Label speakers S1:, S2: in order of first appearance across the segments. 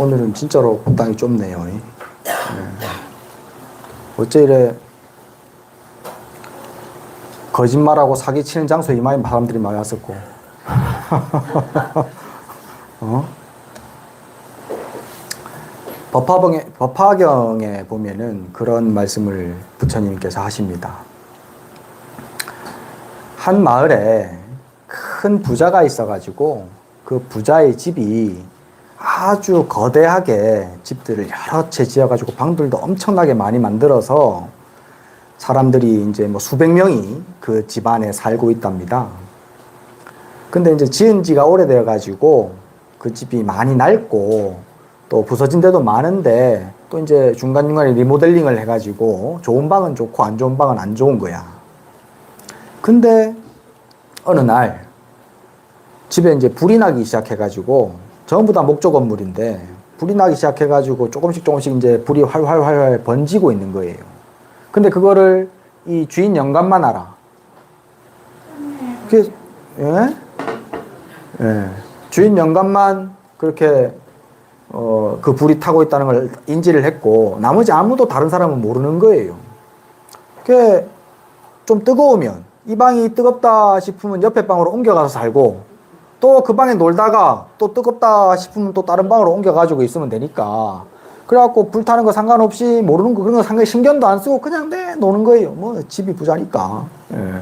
S1: 오늘은 진짜로 법당이 좁네요. 네. 어째 이래 거짓말하고 사기치는 장소에 이마에 사람들이 많이 왔었고. 법화경에 보면은 그런 말씀을 부처님께서 하십니다. 한 마을에 큰 부자가 있어가지고 그 부자의 집이 아주 거대하게 집들을 여러 채 지어가지고 방들도 엄청나게 많이 만들어서 사람들이 이제 뭐 수백 명이 그 집 안에 살고 있답니다. 근데 이제 지은 지가 오래되어가지고 그 집이 많이 낡고 또 부서진 데도 많은데 또 이제 중간중간에 리모델링을 해가지고 좋은 방은 좋고 안 좋은 방은 안 좋은 거야. 근데 어느 날 집에 이제 불이 나기 시작해가지고 전부 다 목조 건물인데 불이 나기 시작해가지고 조금씩 이제 불이 활활 번지고 있는 거예요. 근데 그거를 이 주인 영감만 알아. 그게, 예? 예. 주인 영감만 그렇게 그 불이 타고 있다는 걸 인지를 했고 나머지 아무도 다른 사람은 모르는 거예요. 그게 좀 뜨거우면 이 방이 뜨겁다 싶으면 옆에 방으로 옮겨가서 살고 또 그 방에 놀다가 또 뜨겁다 싶으면 또 다른 방으로 옮겨가지고 있으면 되니까 그래갖고 불타는 거 상관없이 모르는 거 그런 거 상관없이 신경도 안 쓰고 그냥 내놓는 거예요. 뭐 집이 부자니까. 예.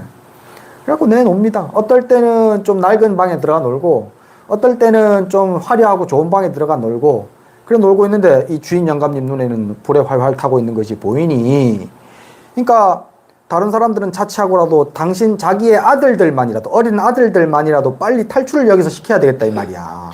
S1: 그래갖고 내놓습니다. 어떨 때는 좀 낡은 방에 들어가 놀고 어떨 때는 좀 화려하고 좋은 방에 들어가 놀고 그래 놀고 있는데 이 주인 영감님 눈에는 불에 활활 타고 있는 것이 보이니 그러니까 다른 사람들은 차치하고라도 당신 자기의 아들들만이라도 어린 아들들만이라도 빨리 탈출을 여기서 시켜야 되겠다 이 말이야.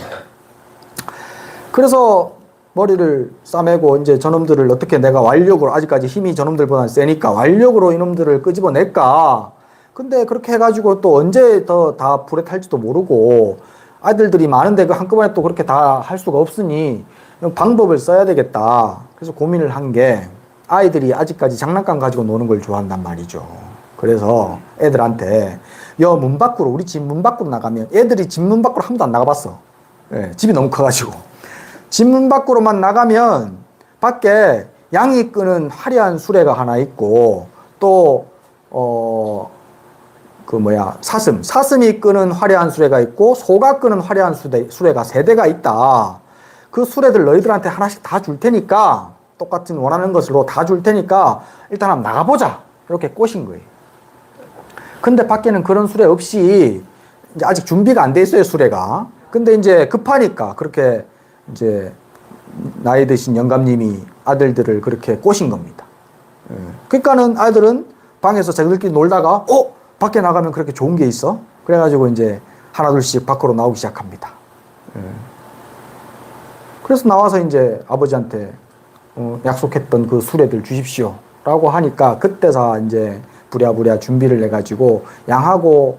S1: 그래서 머리를 싸매고 이제 저놈들을 어떻게 내가 완력으로 아직까지 힘이 저놈들보다 세니까 완력으로 이놈들을 끄집어낼까. 근데 그렇게 해가지고 또 언제 더 다 불에 탈지도 모르고 아들들이 많은데 그 한꺼번에 또 그렇게 다 할 수가 없으니 방법을 써야 되겠다. 그래서 고민을 한 게 아이들이 아직까지 장난감 가지고 노는 걸 좋아한단 말이죠. 그래서 애들한테 문 밖으로 우리 집 문 밖으로 나가면 애들이 집 문 밖으로 한 번도 안 나가봤어. 예, 집이 너무 커가지고 집 문 밖으로만 나가면 밖에 양이 끄는 화려한 수레가 하나 있고 또 사슴이 끄는 화려한 수레가 있고 소가 끄는 화려한 수레가 3대가 있다. 그 수레들 너희들한테 하나씩 다 줄 테니까 똑같은 원하는 것으로 다 줄 테니까 일단 한번 나가보자. 이렇게 꼬신 거예요. 근데 밖에는 그런 수레 없이 이제 아직 준비가 안 돼 있어요, 수레가. 근데 이제 급하니까 그렇게 이제 나이 드신 영감님이 아들들을 그렇게 꼬신 겁니다. 그러니까는 아이들은 방에서 자기들끼리 놀다가 밖에 나가면 그렇게 좋은 게 있어? 그래가지고 이제 하나둘씩 밖으로 나오기 시작합니다. 그래서 나와서 이제 아버지한테 약속했던 그 수레들 주십시오. 라고 하니까 그때서 이제 부랴부랴 준비를 해가지고 양하고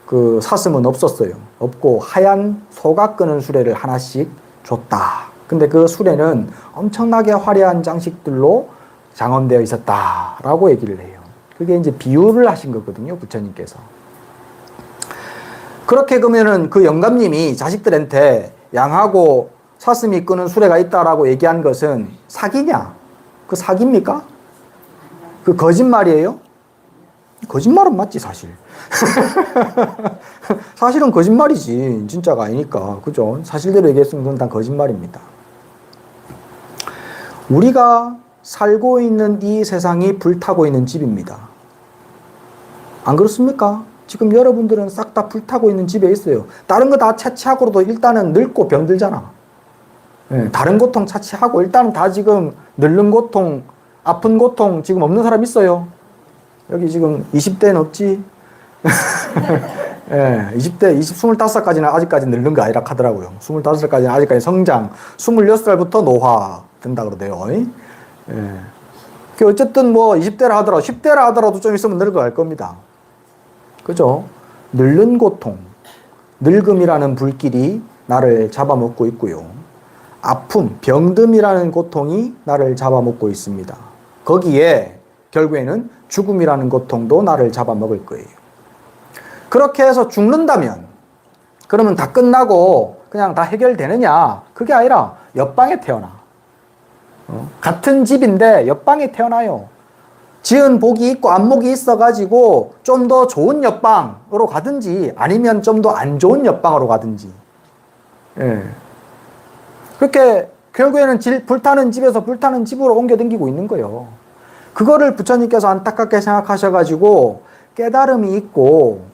S1: 그 사슴은 없었어요. 없고 하얀 소가 끄는 수레를 하나씩 줬다. 근데 그 수레는 엄청나게 화려한 장식들로 장엄되어 있었다라고 얘기를 해요. 그게 이제 비유를 하신 거거든요, 부처님께서. 그렇게 그러면은 그 영감님이 자식들한테 양하고 사슴이 끄는 수레가 있다라고 얘기한 것은 사기냐? 그 사기입니까? 그 거짓말이에요? 거짓말은 맞지, 사실. 사실은 거짓말이지, 진짜가 아니니까. 그죠? 사실대로 얘기했으면 그건 다 거짓말입니다. 우리가 살고 있는 이 세상이 불타고 있는 집입니다. 안 그렇습니까? 지금 여러분들은 싹 다 불타고 있는 집에 있어요. 다른 거 다 차치하고도 일단은 늙고 병들잖아. 다른 고통 차치하고 일단은 다 지금 늙는 고통, 아픈 고통 지금 없는 사람 있어요? 여기 지금 20대는 없지? 25살까지는 아직까지 늙는 거 아니라 하더라고요. 25살까지는 아직까지 성장, 26살부터 노화 된다 그러대요. 어쨌든 뭐 20대라 하더라도 10대라 하더라도 좀 있으면 늙어갈 겁니다. 그죠? 늙는 고통, 늙음이라는 불길이 나를 잡아먹고 있고요. 아픔, 병듦이라는 고통이 나를 잡아먹고 있습니다. 거기에 결국에는 죽음이라는 고통도 나를 잡아먹을 거예요. 그렇게 해서 죽는다면 그러면 다 끝나고 그냥 다 해결되느냐? 그게 아니라 옆방에 태어나. 같은 집인데 옆방에 태어나요. 지은 복이 있고 안목이 있어가지고 좀 더 좋은 옆방으로 가든지 아니면 좀 더 안 좋은 옆방으로 가든지. 예. 그렇게 결국에는 불타는 집에서 불타는 집으로 옮겨 다니고 있는 거예요. 그거를 부처님께서 안타깝게 생각하셔가지고 깨달음이 있고,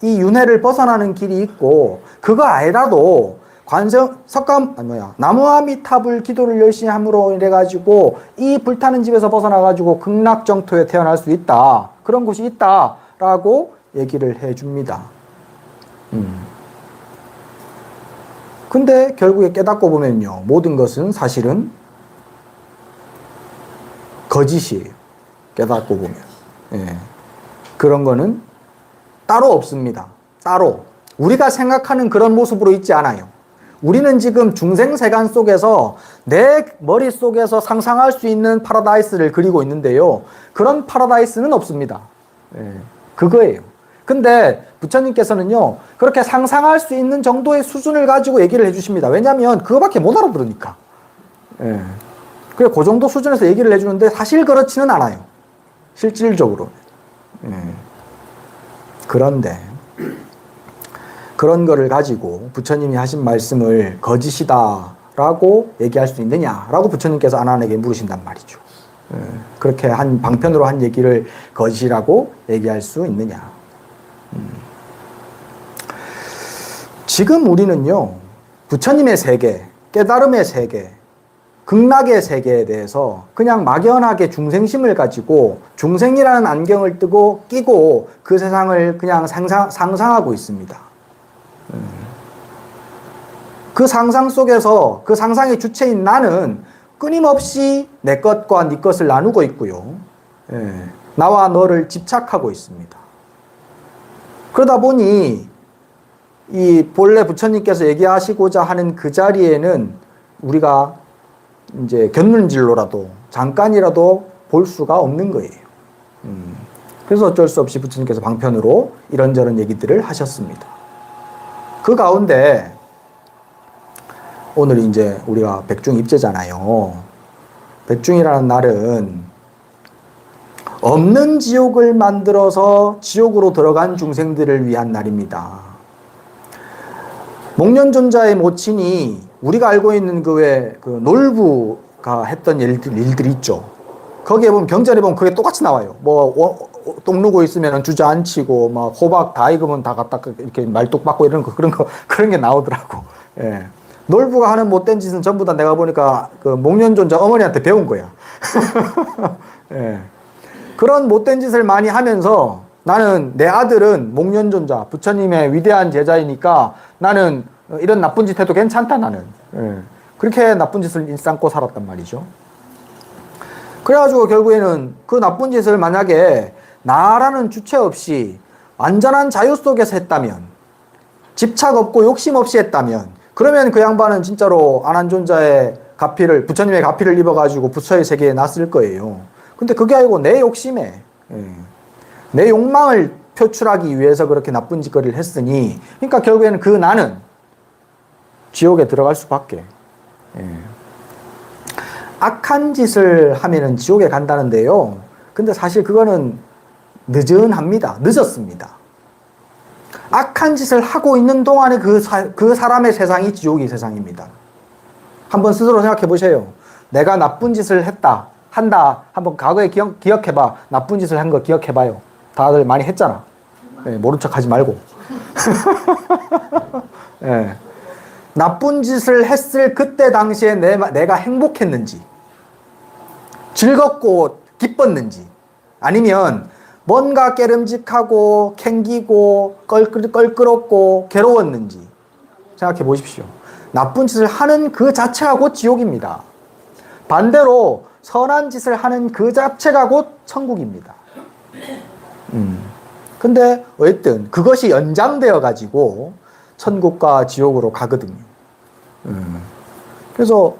S1: 이 윤회를 벗어나는 길이 있고, 그거 아니라도 나무아미타불 기도를 열심히 함으로 인해가지고 이 불타는 집에서 벗어나가지고 극락정토에 태어날 수 있다. 그런 곳이 있다라고 얘기를 해줍니다. 근데 결국에 깨닫고 보면요. 모든 것은 사실은 거짓이에요. 깨닫고 보면. 예. 그런 거는 따로 없습니다. 따로. 우리가 생각하는 그런 모습으로 있지 않아요. 우리는 지금 중생세간 속에서 내 머릿속에서 상상할 수 있는 파라다이스를 그리고 있는데요. 그런 파라다이스는 없습니다. 예. 그거예요. 근데 부처님께서는요, 그렇게 상상할 수 있는 정도의 수준을 가지고 얘기를 해주십니다. 왜냐하면 그거밖에 못 알아들으니까. 예. 그래, 그 정도 수준에서 얘기를 해주는데 사실 그렇지는 않아요. 실질적으로. 예. 그런데, 그런 거를 가지고 부처님이 하신 말씀을 거짓이다라고 얘기할 수 있느냐라고 부처님께서 아난에게 물으신단 말이죠. 예. 그렇게 방편으로 한 얘기를 거짓이라고 얘기할 수 있느냐. 지금 우리는요, 부처님의 세계, 깨달음의 세계, 극락의 세계에 대해서 그냥 막연하게 중생심을 가지고 중생이라는 안경을 끼고 그 세상을 그냥 상상하고 있습니다. 그 상상 속에서 그 상상의 주체인 나는 끊임없이 내 것과 네 것을 나누고 있고요. 나와 너를 집착하고 있습니다. 그러다 보니 이 본래 부처님께서 얘기하시고자 하는 그 자리에는 우리가 이제 곁눈질로라도 잠깐이라도 볼 수가 없는 거예요. 그래서 어쩔 수 없이 부처님께서 방편으로 이런저런 얘기들을 하셨습니다. 그 가운데 오늘 이제 우리가 백중 입제잖아요. 백중이라는 날은 없는 지옥을 만들어서 지옥으로 들어간 중생들을 위한 날입니다. 목련존자의 모친이 우리가 알고 있는 그 놀부가 했던 일들이 있죠. 거기에 보면 경전에 보면 그게 똑같이 나와요. 똥 누고 있으면 주저앉히고 막 호박 다 익으면 다 갖다 이렇게 말뚝 박고 이런 그런 게 나오더라고. 예. 놀부가 하는 못된 짓은 전부 다 내가 보니까 그 목련존자 어머니한테 배운 거야. 예. 그런 못된 짓을 많이 하면서 나는 내 아들은 목련존자 부처님의 위대한 제자이니까 나는 이런 나쁜 짓 해도 괜찮다 나는. 예. 그렇게 나쁜 짓을 일삼고 살았단 말이죠. 그래가지고 결국에는 그 나쁜 짓을 만약에 나라는 주체 없이 완전한 자유 속에서 했다면, 집착 없고 욕심 없이 했다면, 그러면 그 양반은 진짜로 아난존자의 부처님의 가피를 입어가지고 부처의 세계에 났을 거예요. 근데 그게 아니고 내 욕심에, 내 욕망을 표출하기 위해서 그렇게 나쁜 짓거리를 했으니, 그러니까 결국에는 그 나는 지옥에 들어갈 수밖에. 악한 짓을 하면은 지옥에 간다는데요. 근데 사실 그거는 늦었습니다. 악한 짓을 하고 있는 동안에 그 사람의 세상이 지옥의 세상입니다. 한번 스스로 생각해 보세요. 내가 나쁜 짓을 한다. 한번 과거에 기억해봐. 나쁜 짓을 한 거 기억해봐요. 다들 많이 했잖아. 모른 척 하지 말고. 나쁜 짓을 했을 그때 당시에 내가 행복했는지, 즐겁고 기뻤는지, 아니면 뭔가 깨름직하고 캥기고 껄끄럽고 괴로웠는지 생각해 보십시오. 나쁜 짓을 하는 그 자체가 곧 지옥입니다. 반대로 선한 짓을 하는 그 자체가 곧 천국입니다. 근데 어쨌든 그것이 연장되어 가지고 천국과 지옥으로 가거든요. 그래서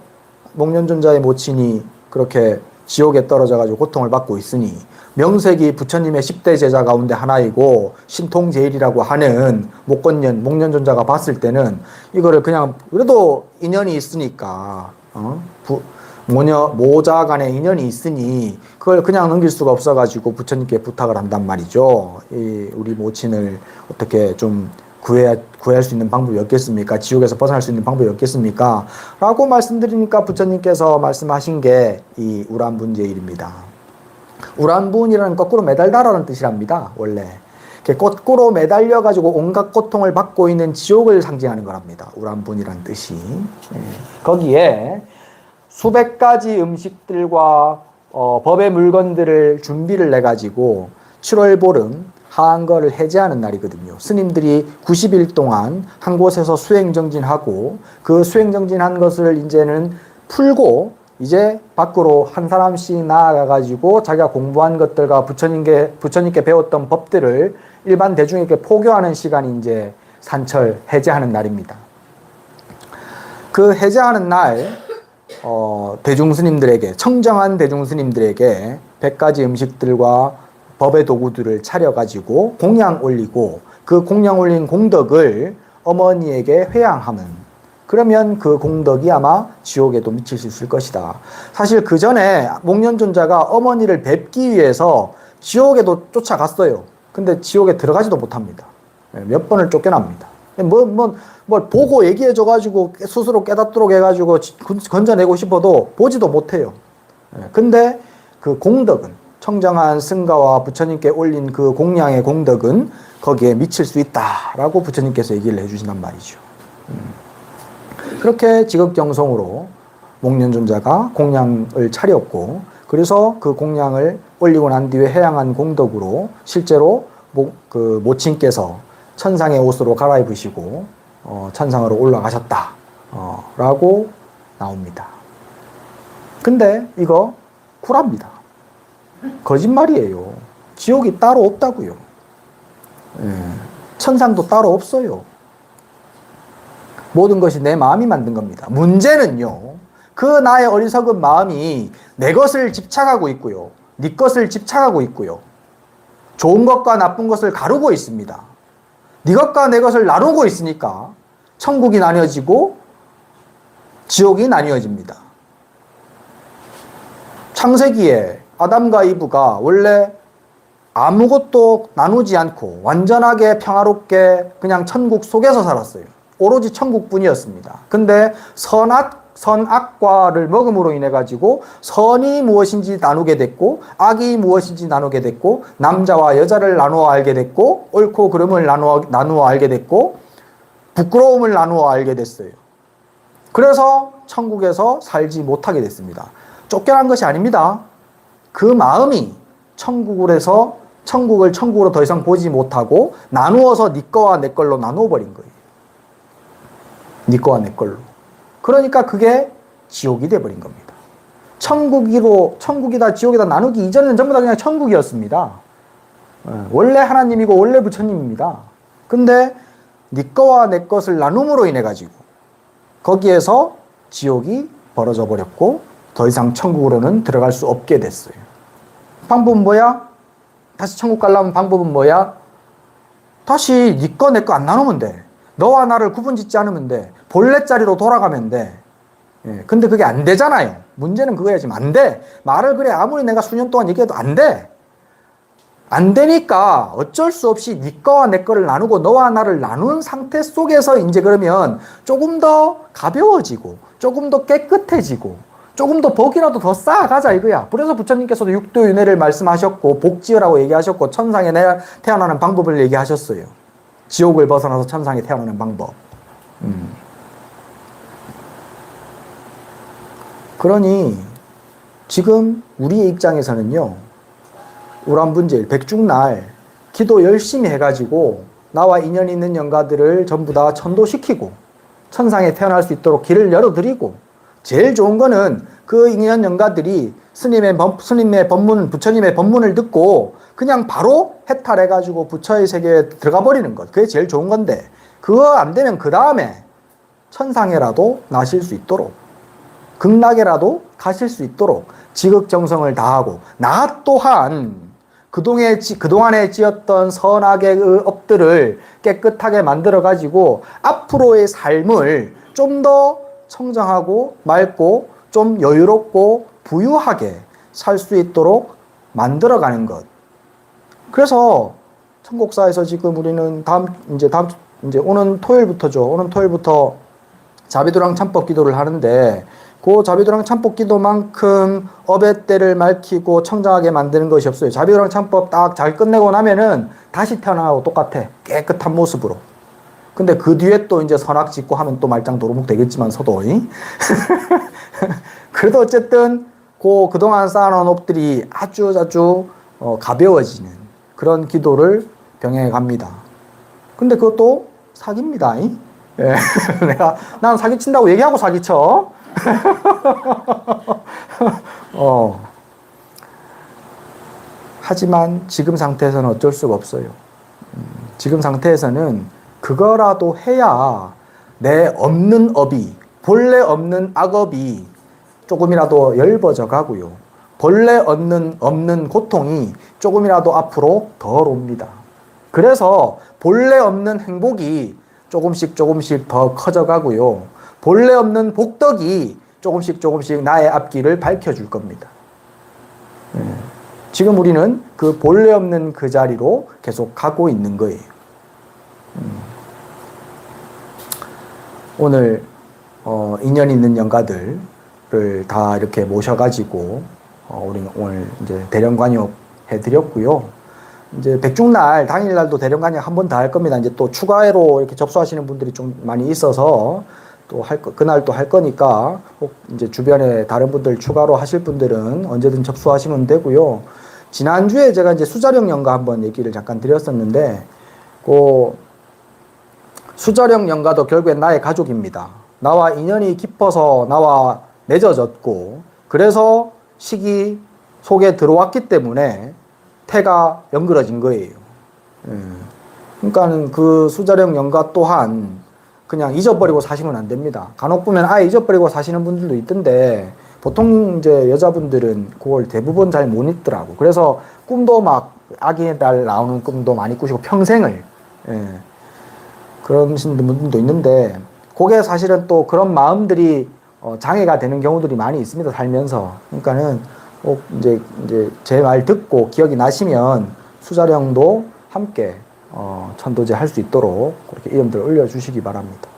S1: 목련존자의 모친이 그렇게 지옥에 떨어져가지고 고통을 받고 있으니 명색이 부처님의 10대 제자 가운데 하나이고 신통제일이라고 하는 목련존자가 봤을 때는 이거를 그냥 그래도 인연이 있으니까 모자 간에 인연이 있으니 그걸 그냥 넘길 수가 없어가지고 부처님께 부탁을 한단 말이죠. 우리 모친을 어떻게 좀 구할 수 있는 방법이 없겠습니까? 지옥에서 벗어날 수 있는 방법이 없겠습니까? 라고 말씀드리니까 부처님께서 말씀하신 게 이 우란분제일입니다. 우란분이라는 거꾸로 매달다라는 뜻이랍니다. 원래 거꾸로 매달려가지고 온갖 고통을 받고 있는 지옥을 상징하는 거랍니다. 우란분이라는 뜻이. 거기에 수백 가지 음식들과 법의 물건들을 준비를 해가지고 7월 보름 하한거를 해제하는 날이거든요. 스님들이 90일 동안 한 곳에서 수행정진하고 그 수행정진한 것을 이제는 풀고 이제 밖으로 한 사람씩 나아가가지고 자기가 공부한 것들과 부처님께 배웠던 법들을 일반 대중에게 포교하는 시간이 이제 산철 해제하는 날입니다. 그 해제하는 날 대중스님들에게 청정한 대중스님들에게 100가지 음식들과 법의 도구들을 차려가지고 공양 올리고 그 공양 올린 공덕을 어머니에게 회양하면 그러면 그 공덕이 아마 지옥에도 미칠 수 있을 것이다. 사실 그 전에 목련존자가 어머니를 뵙기 위해서 지옥에도 쫓아갔어요. 근데 지옥에 들어가지도 못합니다. 몇 번을 쫓겨납니다. 뭐 보고 얘기해줘가지고 스스로 깨닫도록 해가지고 건져내고 싶어도 보지도 못해요. 근데 그 공덕은 청정한 승가와 부처님께 올린 그 공양의 공덕은 거기에 미칠 수 있다라고 부처님께서 얘기를 해주신단 말이죠. 그렇게 지극정성으로 목련존자가 공양을 차렸고 그래서 그 공양을 올리고 난 뒤에 해양한 공덕으로 실제로 그 모친께서 천상의 옷으로 갈아입으시고 천상으로 올라가셨다 라고 나옵니다. 근데 이거 구랍니다. 거짓말이에요. 지옥이 따로 없다고요. 천상도 따로 없어요. 모든 것이 내 마음이 만든 겁니다. 문제는요, 그 나의 어리석은 마음이 내 것을 집착하고 있고요, 네 것을 집착하고 있고요, 좋은 것과 나쁜 것을 가르고 있습니다. 네 것과 내 것을 나누고 있으니까 천국이 나뉘어지고 지옥이 나뉘어집니다. 창세기에 아담과 이브가 원래 아무것도 나누지 않고 완전하게 평화롭게 그냥 천국 속에서 살았어요. 오로지 천국뿐이었습니다. 근데 선악과를 먹음으로 인해 가지고 선이 무엇인지 나누게 됐고 악이 무엇인지 나누게 됐고 남자와 여자를 나누어 알게 됐고 옳고 그름을 나누어 알게 됐고 부끄러움을 나누어 알게 됐어요. 그래서 천국에서 살지 못하게 됐습니다. 쫓겨난 것이 아닙니다. 그 마음이 천국을 천국으로 더 이상 보지 못하고 나누어서 네 거와 내 걸로 나누어 버린 거예요. 네 거와 내 걸로. 그러니까 그게 지옥이 돼 버린 겁니다. 천국이다 지옥이다 나누기 이전에는 전부 다 그냥 천국이었습니다. 원래 하나님이고 원래 부처님입니다. 근데 네 거와 내 것을 나눔으로 인해 가지고 거기에서 지옥이 벌어져 버렸고 더 이상 천국으로는 들어갈 수 없게 됐어요. 방법은 뭐야? 다시 천국 가려면 방법은 뭐야? 다시 네 거 내 거 안 나누면 돼. 너와 나를 구분짓지 않으면 돼. 본래 자리로 돌아가면 돼. 근데 그게 안 되잖아요. 문제는 그거야. 지금 안 돼. 말을 그래 아무리 내가 수년 동안 얘기해도 안 돼. 안 되니까 어쩔 수 없이 네 거와 내 거를 나누고 너와 나를 나눈 상태 속에서 이제 그러면 조금 더 가벼워지고 조금 더 깨끗해지고 조금 더 복이라도 더 쌓아가자 이거야. 그래서 부처님께서도 육도윤회를 말씀하셨고 복지라고 얘기하셨고 천상에 태어나는 방법을 얘기하셨어요. 지옥을 벗어나서 천상에 태어나는 방법. 그러니 지금 우리의 입장에서는요, 우란분제일 백중날 기도 열심히 해가지고 나와 인연 있는 영가들을 전부 다 천도시키고 천상에 태어날 수 있도록 길을 열어드리고, 제일 좋은 거는 그 인연 영가들이 스님의 법문, 부처님의 법문을 듣고 그냥 바로 해탈해가지고 부처의 세계에 들어가 버리는 것. 그게 제일 좋은 건데, 그거 안 되면 그 다음에 천상에라도 나실 수 있도록 극락에라도 가실 수 있도록 지극정성을 다하고, 나 또한 그동안에 지었던 선악의 업들을 깨끗하게 만들어가지고 앞으로의 삶을 좀 더 청정하고 맑고 좀 여유롭고 부유하게 살 수 있도록 만들어가는 것. 그래서 천국사에서 지금 우리는 이제 오는 토요일부터죠. 오는 토요일부터 자비도랑 참법 기도를 하는데, 그 자비도랑 참법 기도만큼 업의 때를 맑히고 청정하게 만드는 것이 없어요. 자비도랑 참법 딱 잘 끝내고 나면은 다시 태어나고 똑같아. 깨끗한 모습으로. 근데 그 뒤에 또 이제 선악 짓고 하면 또 말짱 도루묵 되겠지만 서도. 그래도 어쨌든 그동안 쌓아놓은 업들이 아주 가벼워지는 그런 기도를 병행해 갑니다. 근데 그것도 사기입니다. 예. 난 사기친다고 얘기하고 사기쳐. 하지만 지금 상태에서는 어쩔 수가 없어요. 지금 상태에서는 그거라도 해야 내 없는 업이, 본래 없는 악업이 조금이라도 엷어져 가고요. 본래 없는 고통이 조금이라도 앞으로 덜 옵니다. 그래서 본래 없는 행복이 조금씩 더 커져 가고요. 본래 없는 복덕이 조금씩 나의 앞길을 밝혀줄 겁니다. 지금 우리는 그 본래 없는 그 자리로 계속 가고 있는 거예요. 오늘 인연 있는 영가들을 다 이렇게 모셔가지고 우리는 오늘 이제 대령관역 해드렸고요. 이제 백중날 당일날도 대령관역 한 번 더 할 겁니다. 이제 또 추가로 이렇게 접수하시는 분들이 좀 많이 있어서 또 그날 또 할 거니까 꼭 이제 주변에 다른 분들 추가로 하실 분들은 언제든 접수하시면 되고요. 지난주에 제가 이제 수자령 영가 한번 얘기를 잠깐 드렸었는데, 그 수자령 영가도 결국엔 나의 가족입니다. 나와 인연이 깊어서 나와 맺어졌고, 그래서 식이 속에 들어왔기 때문에 태가 연그러진 거예요. 그러니까는 그 수자령 영가 또한 그냥 잊어버리고 사시면 안 됩니다. 간혹 보면 아예 잊어버리고 사시는 분들도 있던데, 보통 이제 여자분들은 그걸 대부분 잘 못 잊더라고. 그래서 꿈도 막 아기의 날 나오는 꿈도 많이 꾸시고 평생을 그러신 분들도 있는데, 그게 사실은 또 그런 마음들이 장애가 되는 경우들이 많이 있습니다, 살면서. 그러니까는 꼭 이제 제 말 듣고 기억이 나시면 수자령도 함께 천도제 할 수 있도록 그렇게 이름들을 올려주시기 바랍니다.